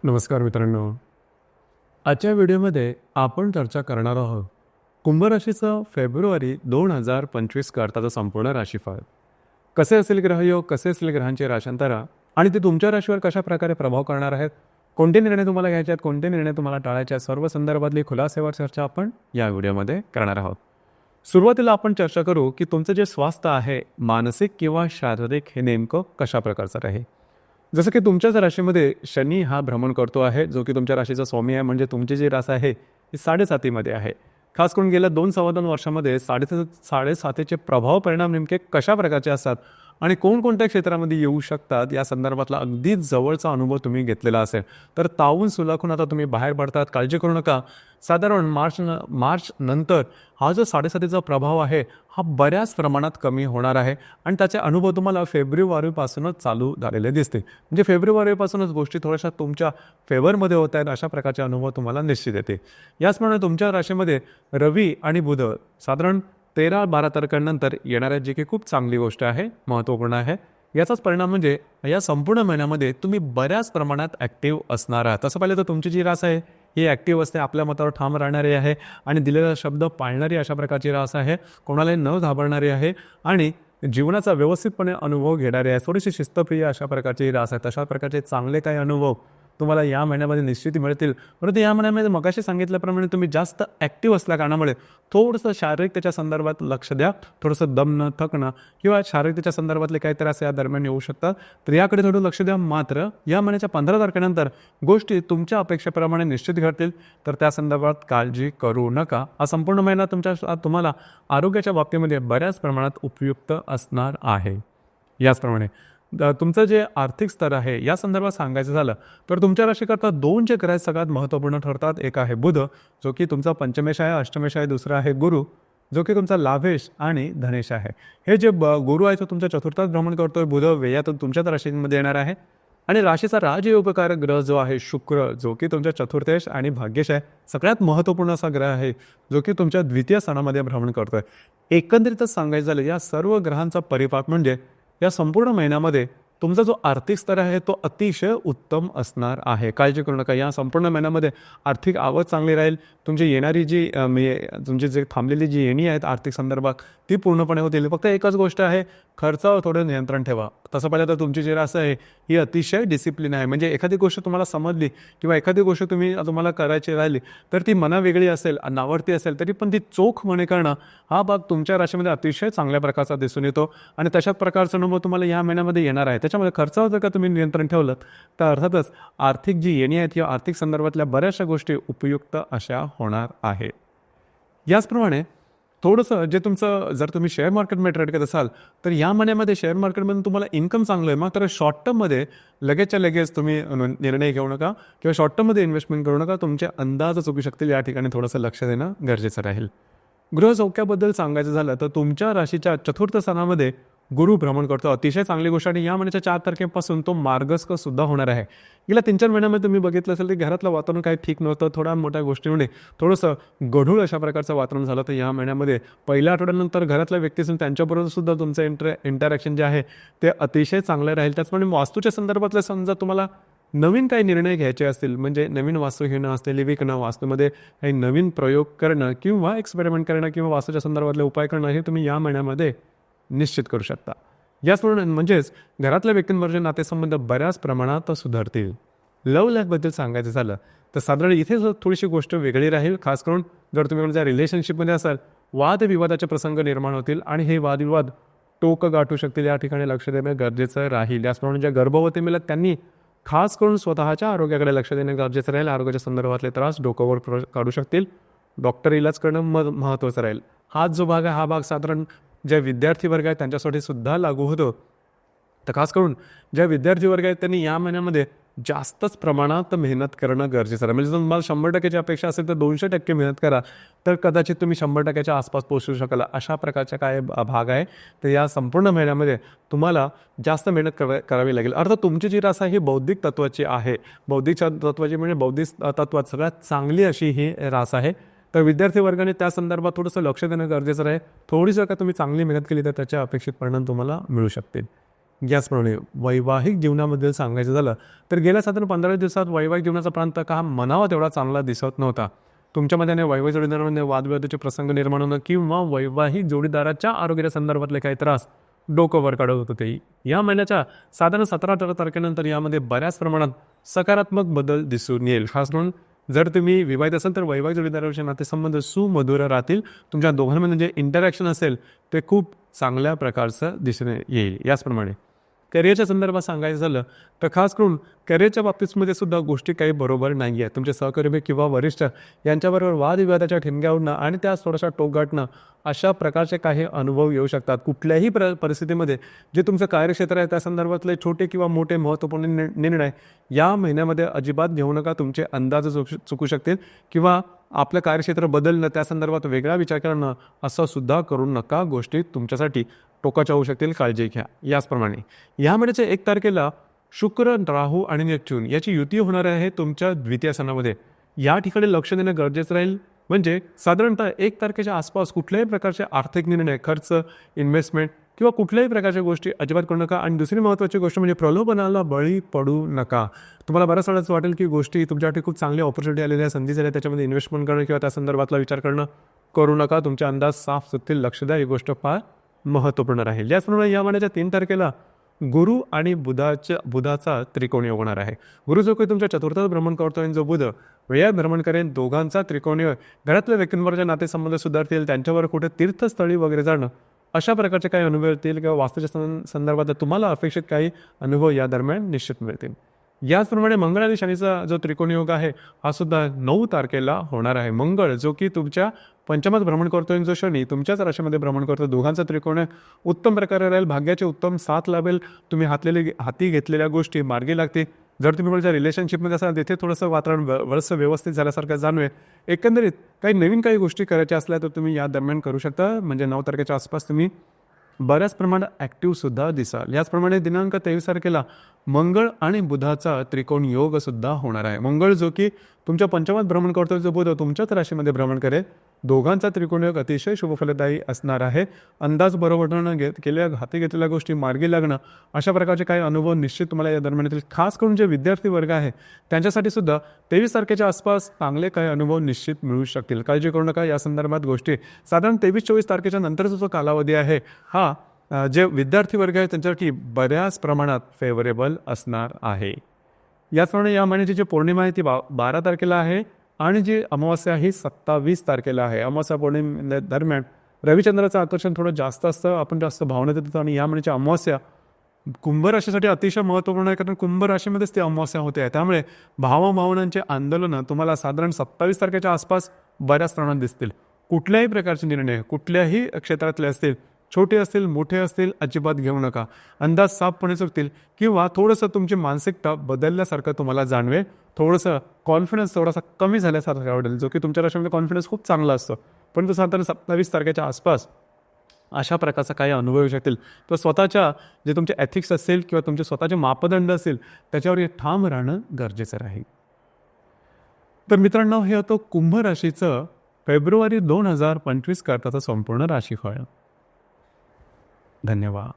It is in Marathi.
नमस्कार मित्रांनो. आजच्या व्हिडिओमध्ये आपण चर्चा करणार आहोत कुंभ राशीचं फेब्रुवारी 2025 करताचं संपूर्ण राशीफळ. कसे असेल ग्रहयोग, कसे असेल ग्रहांचे राशांतरा आणि ते तुमच्या राशीवर कशा प्रकारे प्रभाव करणार आहेत, कोणते निर्णय तुम्हाला घ्यायचे आहेत, कोणते निर्णय तुम्हाला टाळायचे आहेत, सर्व संदर्भातली खुलासेवर चर्चा आपण या व्हिडिओमध्ये करणार आहोत. सुरुवातीला आपण चर्चा करू की तुमचं जे स्वास्थ्य आहे, मानसिक किंवा शारीरिक, हे नेमकं कशा प्रकारचं राहील. जसं की तुमच्याच राशीमध्ये शनी हा भ्रमण करतो आहे, जो की तुमच्या राशीचा स्वामी आहे. म्हणजे तुमची जी रास आहे ती 7.5मध्ये आहे. खास करून गेल्या 2-2.25 वर्षामध्ये 7.5चे प्रभाव परिणाम नेमके कशा प्रकारचे असतात आणि कोणकोणत्या क्षेत्रामध्ये येऊ शकतात या संदर्भातला अगदी जवळचा अनुभव तुम्ही घेतलेला असेल तर तावून सुलाखून आता तुम्ही बाहेर पडतात. काळजी करू नका. साधारण मार्च नंतर हा जो 7.5चा प्रभाव आहे हा बऱ्याच प्रमाणात कमी होणार आहे आणि त्याचे अनुभव तुम्हाला फेब्रुवारीपासूनच चालू झालेले दिसते. म्हणजे फेब्रुवारीपासूनच गोष्टी थोड्याशा तुमच्या फेवरमध्ये होत आहेत, अशा प्रकारचे अनुभव तुम्हाला निश्चित येते. याचप्रमाणे तुमच्या राशीमध्ये रवी आणि बुध साधारण 13-12 तारखांनंतर येणाऱ्या जी काही खूप चांगली गोष्ट आहे, महत्त्वपूर्ण आहे. याचाच परिणाम म्हणजे या संपूर्ण महिन्यामध्ये तुम्ही बऱ्याच प्रमाणात ॲक्टिव्ह असणार आहात. तसं पाहिलं तर तुमची जी रास आहे ही ॲक्टिव्ह असते, आपल्या मतावर ठाम राहणारी आहे आणि दिलेला शब्द पाळणारी अशा प्रकारची रास आहे. कोणालाही न घाबरणारी आहे आणि जीवनाचा व्यवस्थितपणे अनुभव घेणारी आहे. थोडीशी शिस्तप्रिय अशा प्रकारची रास आहे. तशा प्रकारचे चांगले काही अनुभव तुम्हाला या महिन्यामध्ये निश्चित मिळतील. परंतु या महिन्यामध्ये मगाशी सांगितल्याप्रमाणे तुम्ही जास्त ॲक्टिव्ह असल्या कारणामुळे थोडंसं शारीरिकतेच्या संदर्भात लक्ष द्या. थोडंसं दमणं, थकणं किंवा शारीरिकतेच्या संदर्भातले काही त्रास या दरम्यान येऊ शकतात, तर याकडे थोडं लक्ष द्या. मात्र या महिन्याच्या 15 तारखेनंतर गोष्टी तुमच्या अपेक्षेप्रमाणे निश्चित घडतील, तर त्या संदर्भात काळजी करू नका. हा संपूर्ण महिना तुम्हाला आरोग्याच्या बाबतीमध्ये बऱ्याच प्रमाणात उपयुक्त असणार आहे. याचप्रमाणे तुमचं जे आर्थिक स्तर आहे या संदर्भात सांगायचं झालं तर तुमच्या राशीकरता 2 जे ग्रह सगळ्यात महत्त्वपूर्ण ठरतात. एक आहे बुध, जो की तुमचा पंचमेश आहे, अष्टमेश आहे. दुसरा आहे गुरु, जो की तुमचा लाभेश आणि धनेश आहे. हे जे गुरु आहे तो तुमच्या चतुर्थात भ्रमण करतोय. बुध व्ययातून तुमच्याच राशीमध्ये येणार आहे आणि राशीचा राजयोगकारक ग्रह जो आहे शुक्र, जो की तुमच्या चतुर्थेश आणि भाग्येश आहे. सगळ्यात महत्त्वपूर्ण असा ग्रह आहे जो की तुमच्या द्वितीय स्थानामध्ये भ्रमण करतोय. एकंदरीतच सांगायचं झालं या सर्व ग्रहांचा परिपाक म्हणजे या संपूर्ण महिन्यामध्ये तुमचा जो आर्थिक स्तर आहे तो अतिशय उत्तम असणार आहे. काळजी करू नका. या संपूर्ण महिन्यामध्ये आर्थिक आवक चांगली राहील. तुमची येणारी जी तुमची जे थांबलेली जी येणी आहेत आर्थिक संदर्भात ती पूर्णपणे होतील. फक्त एकच गोष्ट आहे, खर्चावर थोडं नियंत्रण ठेवा. तसं पाहिलं तर तुमची जी रास आहे ही अतिशय डिसिप्लिन आहे. म्हणजे एखादी गोष्ट तुम्हाला समजली किंवा एखादी गोष्ट तुम्हाला करायची राहिली तर ती मनावेगळी असेल, नावरती असेल, तरी पण ती चोखपणे करणं हा भाग तुमच्या राशीमध्ये अतिशय चांगल्या प्रकारचा दिसून येतो आणि तशाच प्रकारचा अनुभव तुम्हाला या महिन्यामध्ये येणार आहे. त्याच्यामध्ये खर्चावर जर का तुम्ही नियंत्रण ठेवलं तर अर्थातच आर्थिक जी येणी आहेत किंवा आर्थिक संदर्भातल्या बऱ्याचशा गोष्टी उपयुक्त अशा होणार आहेत. याचप्रमाणे थोडंसं जे तुमचं जर तुम्ही शेअर मार्केटमध्ये ट्रेड करत असाल तर या महिन्यामध्ये शेअर मार्केटमधून तुम्हाला इन्कम चांगलं आहे. मात्र शॉर्ट टर्ममध्ये लगेचच्या लगेच तुम्ही निर्णय घेऊ नका किंवा शॉर्ट टर्ममध्ये इन्व्हेस्टमेंट करू नका. तुमचे अंदाज चुकू शकतील. या ठिकाणी थोडंसं लक्ष देणं गरजेचं राहील. गृहसौख्याबद्दल सांगायचं झालं तर तुमच्या राशीच्या चतुर्थ स्थानामध्ये गुरु भ्रमण करतो. अतिशय चांगली गोष्ट आणि या महिन्याच्या 4 तारखेपासून तो मार्गस्थ सुद्धा होणार आहे. गेल्या 3-4 महिन्यामध्ये तुम्ही बघितलं असेल की घरातलं वातावरण काही ठीक नव्हतं. थोड्या मोठ्या गोष्टीमुळे थोडंसं गढूळ अशा प्रकारचं वातावरण झालं. तर या महिन्यामध्ये पहिल्या आठवड्यानंतर घरातल्या व्यक्तीसून त्यांच्याबरोबर सुद्धा तुमचं इंटरॅक्शन जे आहे ते अतिशय चांगलं राहील. त्याचप्रमाणे वास्तूच्या संदर्भातलं समजा तुम्हाला नवीन काही निर्णय घ्यायचे असतील, म्हणजे नवीन वास्तू घेणं असलेली विकणं, वास्तूमध्ये काही नवीन प्रयोग करणं किंवा एक्सपेरिमेंट करणं किंवा वास्तूच्या संदर्भातले उपाय करणं हे तुम्ही या महिन्यामध्ये निश्चित करू शकता. याचप्रमाणे म्हणजेच घरातल्या व्यक्तींवरचे नातेसंबंध बऱ्याच प्रमाणात सुधारतील. लव्ह लाईफबद्दल सांगायचं झालं तर साधारण इथे थोडीशी गोष्ट वेगळी राहील. खास करून जर तुम्ही म्हणजे रिलेशनशिपमध्ये असाल, वादविवादाचे प्रसंग निर्माण होतील आणि हे वादविवाद टोक गाठू शकतील. या ठिकाणी लक्ष देणं गरजेचं राहील. याचप्रमाणे ज्या गर्भवती मिळत त्यांनी खास करून स्वतःच्या आरोग्याकडे लक्ष देणं गरजेचं राहील. आरोग्याच्या संदर्भातले त्रास डोक्यावर काढू शकतील. डॉक्टर इलाज करणं महत्त्वाचं राहील. हाच जो भाग आहे हा भाग साधारण ज्या विद्यार्थी वर्ग आहेत त्यांच्यासाठी सुद्धा लागू होतो. तर खास करून ज्या विद्यार्थी वर्ग आहेत त्यांनी या महिन्यामध्ये जास्तच प्रमाणात मेहनत करणं गरजेचं आहे. म्हणजे जर तुम्हाला 100%ची अपेक्षा असेल तर 200% मेहनत करा, तर कदाचित तुम्ही 100%च्या आसपास पोहोचू शकाल. अशा प्रकारच्या काय भाग आहे. तर या संपूर्ण महिन्यामध्ये तुम्हाला जास्त मेहनत करावी लागेल. अर्थात तुमची जी रास आहे ही बौद्धिक तत्वाची आहे. बौद्धिक तत्वाची म्हणजे बौद्धिक तत्वात सगळ्यात चांगली अशी ही रास आहे. तर विद्यार्थी वर्गाने त्या संदर्भात थोडंसं लक्ष देणं गरजेचं आहे. थोडी जर का तुम्ही चांगली मेहनत केली तर त्याच्या अपेक्षित परिणाम तुम्हाला मिळू शकतील. याचप्रमाणे वैवाहिक जीवनाबद्दल सांगायचं झालं तर गेल्या साधारण 15 दिवसात वैवाहिक जीवनाचा प्रांत का म्हणावा तेवढा चांगला दिसत नव्हता. तुमच्यामध्ये वैवाहिक जोडीदारामध्ये वादविवादाचे प्रसंग निर्माण होणं किंवा वैवाहिक जोडीदाराच्या आरोग्याच्या संदर्भातले काही त्रास डोकं वर काढत होतं ते. या महिन्याच्या साधारण 17-18 तारखेनंतर यामध्ये बऱ्याच प्रमाणात सकारात्मक बदल दिसून येईल. खास करून जर तुम्ही विवाहित असाल तर वैवाहिक जोडीदाराविषयी नातेसंबंध सुमधुर राहतील. तुमच्या दोघांमध्ये जे इंटरॅक्शन असेल ते खूप चांगल्या प्रकारचं दिसून येईल. याचप्रमाणे करिअरच्या संदर्भात सांगायचं झालं तर खास करून करिअरच्या बाबतीतमध्ये सुद्धा गोष्टी काही बरोबर नाही आहेत. तुमचे सहकर्मी किंवा वरिष्ठ यांच्याबरोबर वादविवादाच्या ठिणग्या उडणं आणि त्यास थोडासा टोक गाठणं अशा प्रकारचे काही अनुभव येऊ शकतात. कुठल्याही परिस्थितीमध्ये जे तुमचं कार्यक्षेत्र आहे त्या संदर्भातले छोटे किंवा मोठे महत्त्वपूर्ण निर्णय या महिन्यामध्ये अजिबात घेऊ नका. तुमचे अंदाज चुकू शकतील किंवा आपलं कार्यक्षेत्र बदलणं त्या संदर्भात वेगळा विचार करणं असं सुद्धा करू नका. गोष्टी तुमच्यासाठी टोकाच्या होऊ शकतील, काळजी घ्या. याचप्रमाणे या महिन्याच्या 1 तारखेला शुक्र, राहू आणि नेपच्यून याची युती होणार आहे तुमच्या द्वितीय स्थानामध्ये. या ठिकाणी लक्ष देणं गरजेचं राहील. म्हणजे साधारणतः 1 तारखेच्या आसपास कुठल्याही प्रकारचे आर्थिक निर्णय, खर्च, इन्व्हेस्टमेंट किंवा कुठल्याही प्रकारच्या गोष्टी अजिबात करू नका. आणि दुसरी महत्त्वाची गोष्ट म्हणजे प्रलोभनाला बळी पडू नका. तुम्हाला बऱ्याच वेळाच वाटेल की गोष्टी तुमच्यासाठी खूप चांगली ऑपॉर्च्युनिटी आलेल्या संधी झाल्या, त्याच्यामध्ये इन्व्हेस्टमेंट करणं किंवा त्या संदर्भातला विचार करणं करू नका. तुमचे अंदाज साफ सुथील, लक्ष द्या. ही गोष्ट फार महत्त्वपूर्ण राहील. याचप्रमाणे या महिन्याच्या 3 तारखेला गुरु आणि बुधाचा त्रिकोण योग होणार आहे. गुरु जो काही तुमच्या चतुर्थात भ्रमण करतो आणि जो बुध वेळात भ्रमण करेन, दोघांचा त्रिकोण योग घरातल्या व्यक्तींबरोबर नातेसंबंध सुधारतील. त्यांच्यावर कुठे तीर्थस्थळी वगैरे जाणं अशा प्रकारचे काही अनुभव येतील किंवा वास्तूच्या संदर्भात तुम्हाला अपेक्षित काही अनुभव या दरम्यान निश्चित मिळतील. याचप्रमाणे मंगळ आणि शनीचा जो त्रिकोण योग आहे हा सुद्धा 9 तारखेला होणार आहे. मंगळ जो की तुमच्या पंचमात भ्रमण करतोय, जो शनी तुमच्याच राशीमध्ये भ्रमण करतो, दोघांचा त्रिकोण उत्तम प्रकारे राहील. भाग्याचे उत्तम साथ लाभेल. तुम्ही हाती घेतलेल्या गोष्टी मार्गी लागतील. जर तुम्ही कोणाच्या रिलेशनशिपमध्ये असाल तिथे थोडंसं वातावरण बरंचसं व्यवस्थित झाल्यासारखं जाणवेल. एकंदरीत नवीन काही गोष्टी करायच्या असल्या तर तुम्ही या दरम्यान करू शकता. म्हणजे 9 तारखेच्या आसपास तुम्ही बऱ्याच प्रमाणात ॲक्टिव्हसुद्धा दिसाल. याचप्रमाणे दिनांक 23 तारखेला मंगळ आणि बुधाचा त्रिकोण योग सुद्धा होणार आहे. मंगळ जो की तुमच्या पंचमात भ्रमण करतो, जो बुध तुमच्याच राशीमध्ये भ्रमण करेल, दोघांचा त्रिकोण योग अतिशय शुभफलदायी असणार आहे. अंदाज बरोबर हाती घेतलेल्या गोष्टी मार्गी लागणं अशा प्रकारचे काही अनुभव निश्चित तुम्हाला या दरम्यान येतील. खास करून जे विद्यार्थी वर्ग आहे त्यांच्यासाठी सुद्धा 23 तारखेच्या आसपास चांगले काही अनुभव निश्चित मिळू शकतील. काळजी करू नका. या संदर्भात गोष्टी साधारण 23-24 तारखेच्या नंतरचा जो कालावधी आहे हा जे विद्यार्थी वर्ग आहे त्यांच्यासाठी बऱ्याच प्रमाणात फेवरेबल असणार आहे. याचप्रमाणे या महिन्याची जी पौर्णिमा आहे ती 12 तारखेला आहे आणि जी अमावस्या ही 27 तारखेला आहे. अमावस्या पौर्णिमे दरम्यान रविचंद्राचं आकर्षण थोडं जास्त असतं, आपण जास्त भावना देतो. आणि या महिन्याची अमावस्या कुंभ राशीसाठी अतिशय महत्त्वपूर्ण आहे, कारण कुंभ राशीमध्येच ती अमावस्या होते आहे. त्यामुळे भावभावनांचे आंदोलनं तुम्हाला साधारण 27 तारखेच्या आसपास बऱ्याच प्रमाणात दिसतील. कुठल्याही प्रकारचे निर्णय कुठल्याही क्षेत्रातले असतील, छोटे असतील मोठे असतील, अजिबात घेऊ नका. अंदाज साफपणे चुकतील किंवा थोडंसं तुमची मानसिकता बदलल्यासारखं तुम्हाला जाणवेल. थोडंसं कॉन्फिडन्स थोडासा कमी झाल्यासारखं आवडेल, जो की तुमच्या राशीमध्ये कॉन्फिडन्स खूप चांगला असतो. पण तो साधारण 27 तारखेच्या आसपास अशा प्रकारचा काही अनुभव येऊ शकतील. तो स्वतःच्या जे तुमचे एथिक्स असेल किंवा तुमचे स्वतःचे मापदंड असेल त्याच्यावर ठाम राहणं गरजेचं राहील. तर मित्रांनो, हे होतं कुंभ राशीचं फेब्रुवारी 2025 करताचं संपूर्ण राशीफळ. धन्यवाद.